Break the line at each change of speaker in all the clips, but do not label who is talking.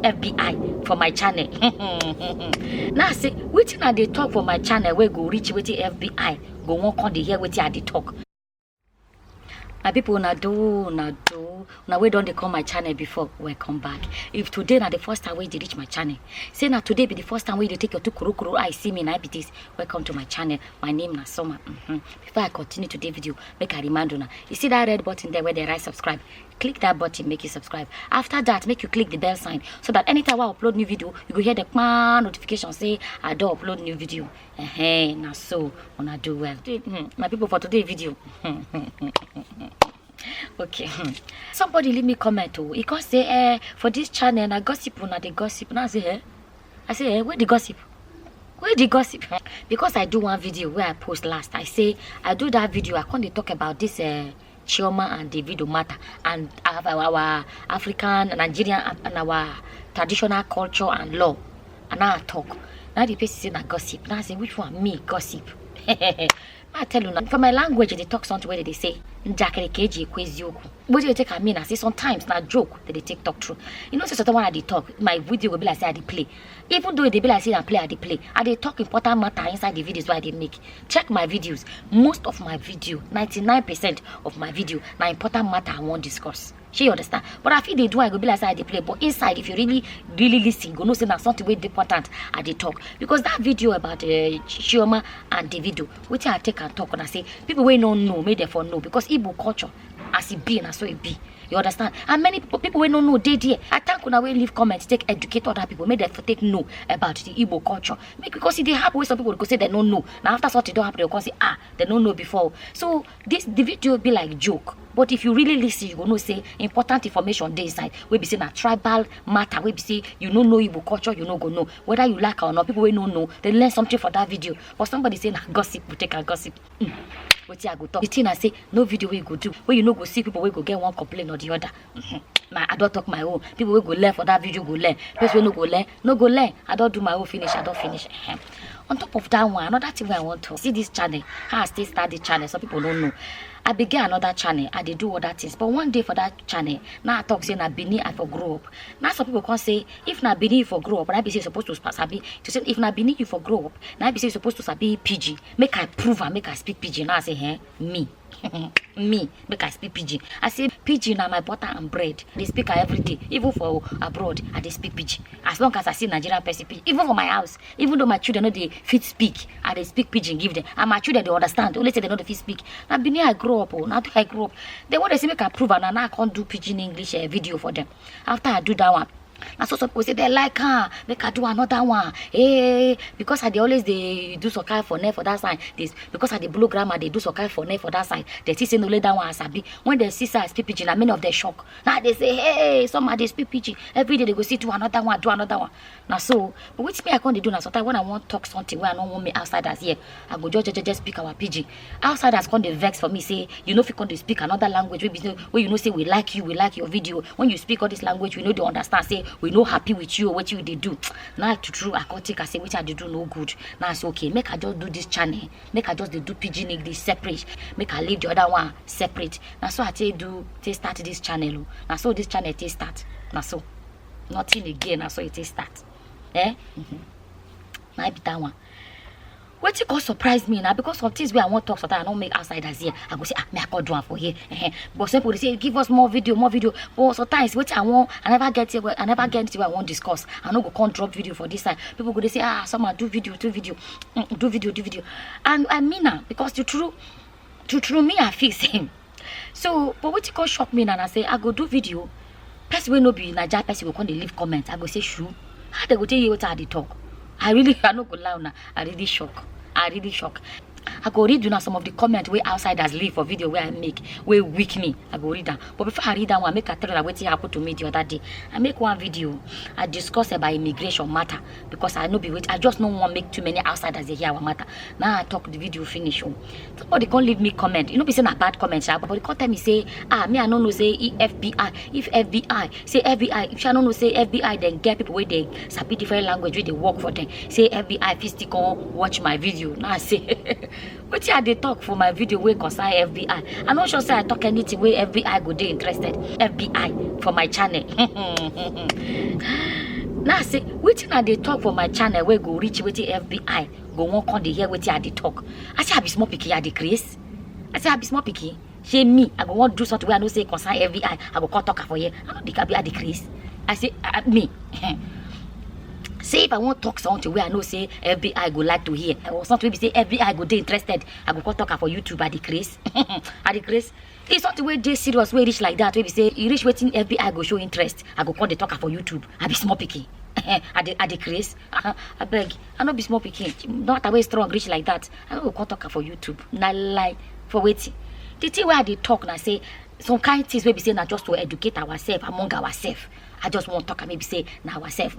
FBI for my channel. Now say wetin I dey talk for my channel wey go reach wetin FBI go wan come dey hear wetin I dey talk. My people, now we don't they come my channel before. Welcome back. If today na the first time we dey reach my channel, say now today be the first time we dey take your two kuru I see me na be this. Welcome to my channel. My name na Summer. Before I continue today's video, make I remind you, you see that red button there where they write subscribe. Click that button, make you subscribe. After that, make you click the bell sign so that anytime I upload new video, you go hear the notification say I do upload new video. Now so wanna do well. My people, for today's video. Okay. Somebody leave me comment. Oh, he can say for this channel I gossip on the gossip. Now I say where the gossip? Where the gossip? Because I do one video where I post last. I say I do that video. I can't talk about this Chioma and Davido matter and our African, Nigerian and our traditional culture and law. And now I talk. Now the person say that gossip. Now I say which one? Me gossip. I tell you now, for my language they talk something where they say Njakere keji ekwezioku. What do you take I mean? I say sometimes na joke that they take talk through. You know, so certain one I dey talk, my video will be like say I dey play. Even though they be like say I dey play, I dey talk important matter inside the videos where I dey make. Check my videos. Most of my video, 99% of my video, na important matter I won't discuss. She understand? But I feel they do I go be like say I dey play. But inside, if you really listen, you go know say na something way important I dey talk. Because that video about Chioma and Davido, which I take and talk and I say people wey don't know, may therefore know because Igbo culture as it be and so it be. You understand? And many people wey don't know they there. I thank una wey leave comments, take educate other people, make them take know about the Igbo culture. Because if they happen with some people go say they don't know. Now after something don't happen, they go say they don't know before. So the video be like joke. But if you really listen, you gonna say important information dey inside. We be saying a tribal matter. We be say you don't know Igbo culture, you no go know. Whether you like or not, people wey don't know, they learn something from that video. But somebody saying gossip, we take a gossip. What I go talk. The thing I say, no video we go do. Where you know go see people we go get one complaint or the other. I don't talk my own. People will go learn for that video go learn. People no go learn. No go learn. I don't do my own finish. I don't finish. On top of that one, another thing I want to see this channel. How I still start the channel. Some people don't know. I began another channel. I did do other things. But one day for that channel, now I talk say na Bini I for grow up. Now some people can say if na Bini you for grow up, and I be say supposed to sabi to say if na Bini you for grow up, now I be say supposed to sabi PG. Make I prove and make I speak PG. Now I say me. Me make I speak PG. I say PG na my butter and bread. They speak every day. Even for abroad, I they speak PG. As long as I see Nigerian person PG. Even for my house, even though my children know they fit speak, I they speak PG give them. And my children they understand. Only say they know they fit speak. Now Bini I grow up. Now I grow up. They want to say make I prove and now I can't do PG in English video for them. After I do that one. And so some people say they like make I do another one. Because I they always they do so kind for net for that side. This because I the blue grammar they do so kind for net for that side. They see say no that one as I be. When they see I speak PG, many of them shock. Now they say, hey, somebody speak PG. Every day they go see do another one. Now so, but which me I can't do now. Sometimes when I want to talk something where I don't want me outsiders here, I go just speak our PG. Outsiders come they vex for me say, you know if you come to speak another language where you know say we like you, we like your video. When you speak all this language, we know they understand. Say we no happy with you or what you they do. Now to true I can't take I say which I do no good. Now I say okay, make I just do this channel. Make I just do PG English separate. Make I leave the other one separate. Now so I start this channel. Now so this channel start. Now so nothing again. Now so it start. Now I be that one. What you call surprise me now because of things where I want to talk so that I don't make outsiders here. I go say me I can't do one for here. But some people say give us more video. But sometimes what I want I never get it. I never get it where I want to discuss. I no go can't drop video for this side. People go they say someone do video. Do video. And I mean now because to true me I feel same. So but what you call shock me now and I say I go do video. Person will no be Naija person will come they leave comments. I go say true. How they go tell you what I dey talk? I no go lie now. I really shock. I go read now some of the comments where outsiders leave for video where I make where weak me. I go read them. But before I read that one, I make a tell you what happened to me the other day. I make one video. I discuss about immigration matter because I know I just don't want to make too many outsiders hear our matter. Now I talk the video finish. Somebody can't leave me comment. You know, be saying a bad comment, but they can't tell me say me I don't know say FBI. If FBI say FBI, if I don't know say FBI, then get people where they speak different language where they work for them. Say FBI, physical watch my video. Now I say. But yeah, they talk for my video where concern FBI. I'm not sure say I talk anything where FBI go they interested. FBI for my channel. Now say, waiting at the talk for my channel where go reach with the FBI, go walk on the hear with at the talk. I say I be small picky at the crease. I say I be small picky. She me, I go want to do something where I know say concern FBI. I go call talker for you. I not the be at the crease. I say me. Say if I want to talk something where I know say FBI go like to hear, or something we say FBI go they interested, I go call talker for YouTube at the crease. At the crease. It's something where they serious, where reach like that, where we say you reach waiting FBI go show interest. I go call the talker for YouTube. I be small picky. At the crease. I beg. I not be small picky. Not away strong reach like that. I go call talker for YouTube. Not lie for waiting. The thing where they talk and say some kind of things where we say not just to educate ourselves among ourselves. I just want to talk and maybe say now ourselves.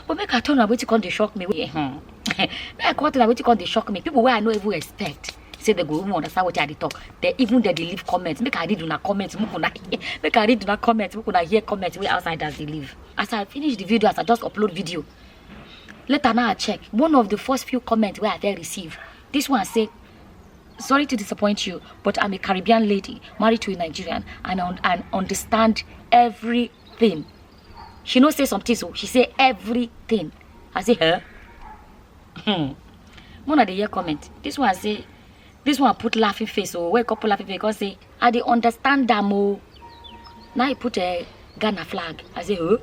But make I turn away to come they shock me. Make I come turn away to come they shock me. People where I know even expect. Say they go even understand what I talk. They even they leave comments. Make I read una comments. Make I read una comments. Make I hear comments where outsiders they leave. As I finish the video, as I just upload video, later now I check. One of the first few comments where I did receive. This one say, sorry to disappoint you, but I'm a Caribbean lady married to a Nigerian and understand everything. She no say something, so she say everything. I say her. One of the year comment. This one say. This one put laughing face, so wake up laughing face because say I dey understand them. Oh, now he put a Ghana flag. I say, oh,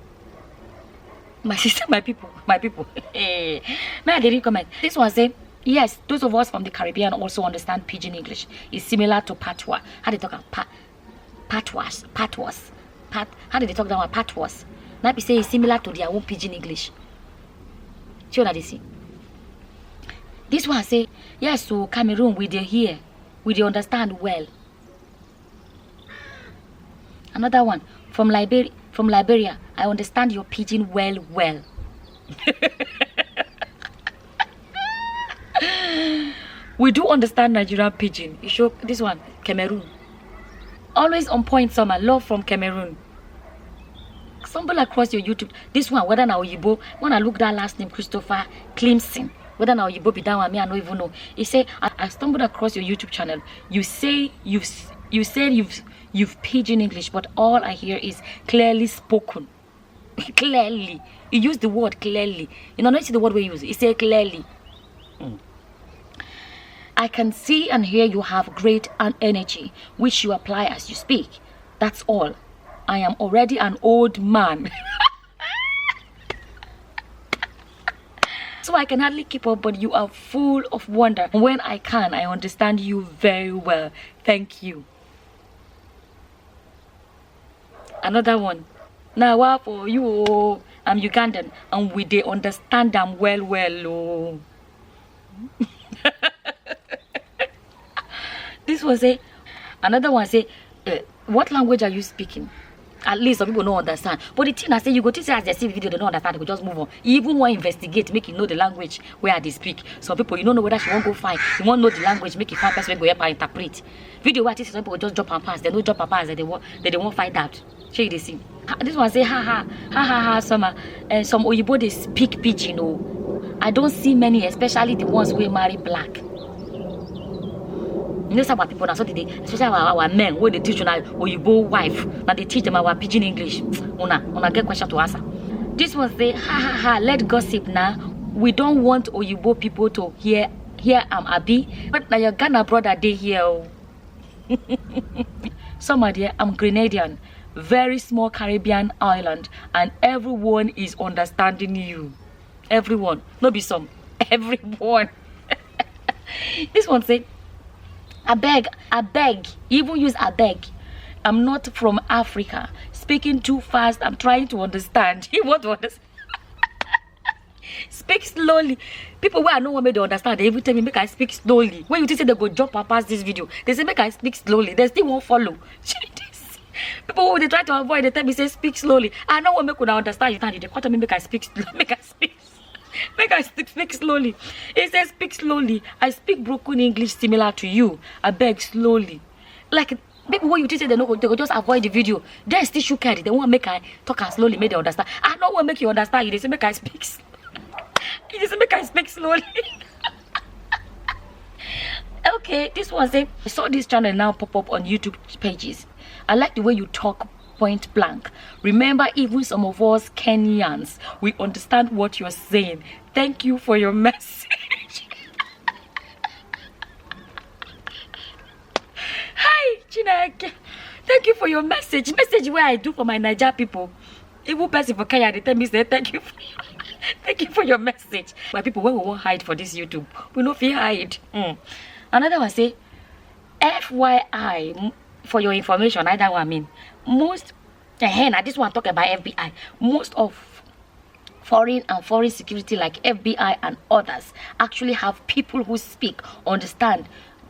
my sister, my people. Hey, now they comment. This one say yes. Those of us from the Caribbean also understand Pidgin English. It's similar to Patois. How they talk about Patois? How did they talk about Patois? Now they say it's similar to their own Pidgin English. See what they see. This one say, yes, so Cameroon, we dey hear, we dey understand well. Another one, from Liberia, I understand your Pidgin well. We do understand Nigerian Pidgin. You show this one, Cameroon. Always on point, summer, love from Cameroon. Stumble across your YouTube. This one, whether now Oyibo, when I look that last name, Christopher Clemson. Whether now you be down with me, I don't even know. He say I stumbled across your YouTube channel. You say you've Pidgin English, but all I hear is clearly spoken. Clearly, you use the word clearly. You know, not see the word we use. He say clearly. I can see and hear you have great energy, which you apply as you speak. That's all. I am already an old man. So I can hardly keep up, but you are full of wonder. When I can, I understand you very well. Thank you. Another one. Now, what for you? I'm Ugandan, and we they understand them well. Oh. This was another one say, what language are you speaking? At least some people don't understand. But the thing I say, you go to say as they see the video, they don't understand, they go just move on. You even want to investigate, make you know the language where they speak. Some people, you don't know whether she won't go find. You won't know the language, make you find person go help and interpret. Video where some people just jump and pass. They don't jump and pass, they won't find out. Show you they see. This one say, ha, summer. And some Oyibo, they speak Pidgin. Oh. I don't see many, especially the ones who marry black. You know some people now, so they, especially our men, when they teach on our Oyibo wife, now they teach them our Pidgin English. Una get question to answer. This was the ha, let gossip now. We don't want Oyibo people to hear Abi, but now your Ghana brother they hear. Somebody, I'm Grenadian, very small Caribbean island, and everyone is understanding you. Everyone, no be some, everyone. This one say, I beg, even use I beg. I'm not from Africa. Speaking too fast, I'm trying to understand. You want to understand? Speak slowly. People where I know what made they understand, they even tell me make I speak slowly. When you think say they go jump and pass this video, they say make I speak slowly. They still won't follow. People who they try to avoid, they tell me say speak slowly. I know what make you understand you. They call me make I speak slowly. Make I speak slowly. It says speak slowly. I speak broken English similar to you. I beg slowly. Like people when you think they know they go just avoid the video. They still shook head. They won't make I talk and slowly make they understand. I know what make you understand. They say make I speak slowly. They say make I speak slowly. Okay, this was it. I saw this channel now pop up on YouTube pages. I like the way you talk point blank. Remember, even some of us Kenyans, we understand what you're saying. Thank you for your message. Hi, Chineke. Thank you for your message. Message where I do for my Niger people. Even person for Kenya, they tell me say thank you for your message. My people, when we won't hide for this YouTube, we no feel hide. Another one say, FYI, for your information, either one mean most. Now this one talk about FBI. Most of foreign and foreign security like FBI and others actually have people who speak, understand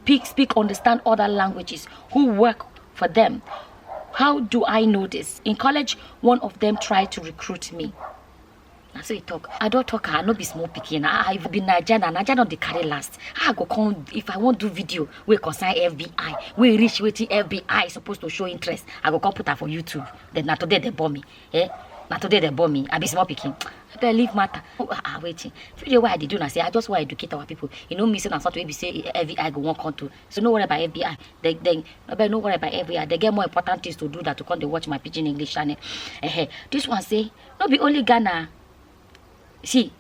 other languages, who work for them. How do I know this? In college, one of them tried to recruit me. So he talk. I don't talk. I no be small picking. I've been Nigeria. Nigeria not the carry last. I go come if I want do video. We concern FBI. We reach waiting FBI supposed to show interest. I go come put that for YouTube. Then not today they bomb me. Not today they bomb me. I be small picking. They leave matter. Waiting. Video why I did do na say I just want to educate our people. You know me say na something we say FBI go one come to. So no worry about FBI. No worry about FBI. They get more important things to do that to come to watch my Pidgin English channel. This one say not be only Ghana. See,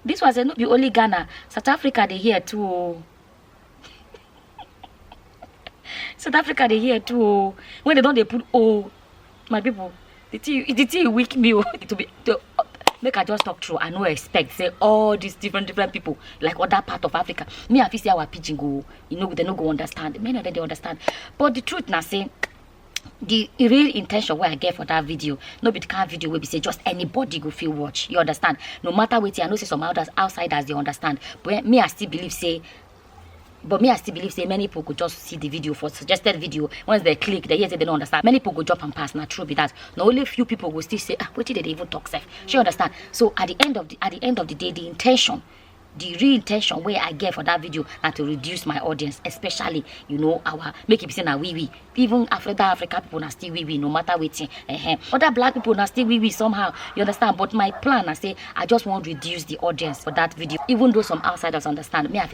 this was not be only Ghana. South Africa they here too. South Africa they here too. When they don't they put my people. The tea weak me to make I just talk through. I no expect say all these different people like other part of Africa. Me I feel say our Pidgin go, they no go understand. Many of them they understand. But the truth now say the real intention where I get for that video, no be the kind of video where we say just anybody go feel watch. You understand? No matter what, I know say some outsiders they understand. But me I still believe say many people could just see the video for suggested video. Once they click, they hear say they don't understand. Many people go jump and pass. Not true be that. Now only few people will still say, what did they even talk safe? You understand? So at the end of the day, the real intention where I get for that video and to reduce my audience, especially our make it be saying na we even African people na still we no matter waiting. Other black people na still we somehow, you understand. But my plan I say I just want to reduce the audience for that video. Even though some outsiders understand, me I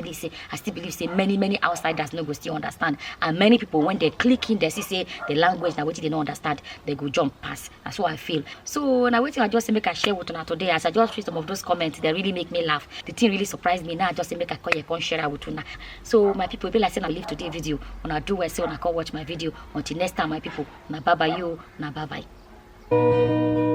still believe say many outsiders no go still understand, and many people when they click in they see say the language na waiting they don't understand, they go jump past. That's what I feel. So now waiting I just say make I share with you today as I just read some of those comments. They really make me laugh. The thing really surprised me. Now I just say make a call you share with you. So my people, be like saying I leave today's video. When I do I say when I call watch my video. Until next time, my people, na bye bye you, na bye bye.